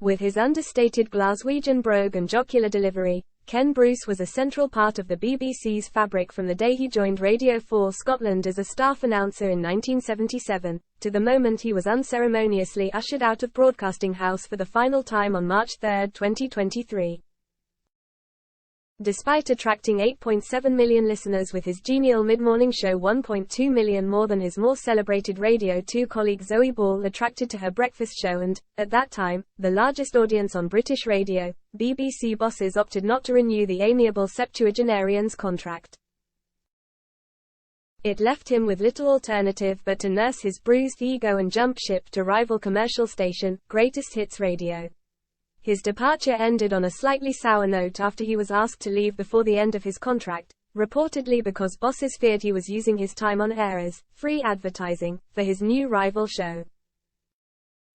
With his understated Glaswegian brogue and jocular delivery, Ken Bruce was a central part of the BBC's fabric from the day he joined Radio 4 Scotland as a staff announcer in 1977, to the moment he was unceremoniously ushered out of Broadcasting House for the final time on March 3, 2023. Despite attracting 8.7 million listeners with his genial mid-morning show, 1.2 million more than his more celebrated Radio 2 colleague Zoe Ball attracted to her breakfast show and, at that time, the largest audience on British radio, BBC bosses opted not to renew the amiable septuagenarian's contract. It left him with little alternative but to nurse his bruised ego and jump ship to rival commercial station, Greatest Hits Radio. His departure ended on a slightly sour note after he was asked to leave before the end of his contract, reportedly because bosses feared he was using his time on air as free advertising for his new rival show.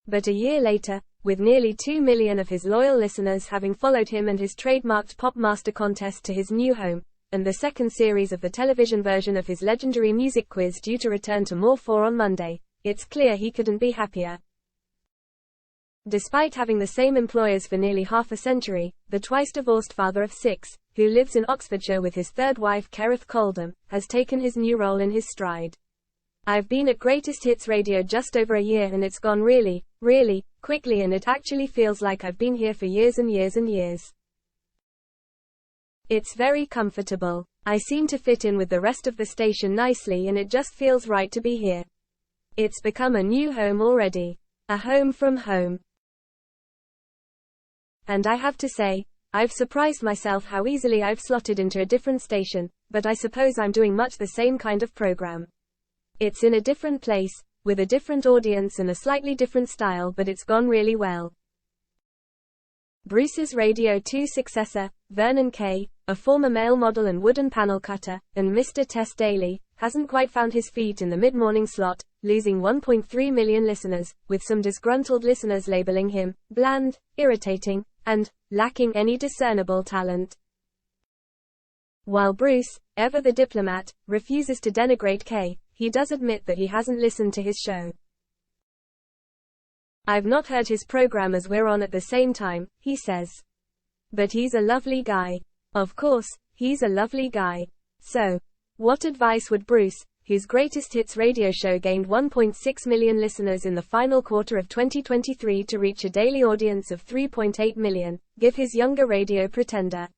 But a year later, with nearly 2 million of his loyal listeners having followed him and his trademarked Pop Master contest to his new home, and the second series of the television version of his legendary music quiz due to return to More 4 on Monday, it's clear he couldn't be happier. Despite having the same employers for nearly half a century, the twice-divorced father of 6, who lives in Oxfordshire with his third wife Kerith Coldham, has taken his new role in his stride. "I've been at Greatest Hits Radio just over a year and it's gone really, really, quickly, and it actually feels like I've been here for years and years and years. It's very comfortable. I seem to fit in with the rest of the station nicely and it just feels right to be here. It's become a new home already. A home from home. And I have to say, I've surprised myself how easily I've slotted into a different station, but I suppose I'm doing much the same kind of program. It's in a different place, with a different audience and a slightly different style, but it's gone really well." Bruce's Radio 2 successor, Vernon Kay, a former male model and wooden panel cutter, and Mr. Tess Daly, hasn't quite found his feet in the mid-morning slot, losing 1.3 million listeners, with some disgruntled listeners labeling him bland, irritating, and lacking any discernible talent. While Bruce, ever the diplomat, refuses to denigrate Kay, he does admit that he hasn't listened to his show. "I've not heard his program as we're on at the same time," he says. "But he's a lovely guy. Of course, he's a lovely guy." So, what advice would Bruce, whose Greatest Hits radio show gained 1.6 million listeners in the final quarter of 2023 to reach a daily audience of 3.8 million, give his younger radio pretender?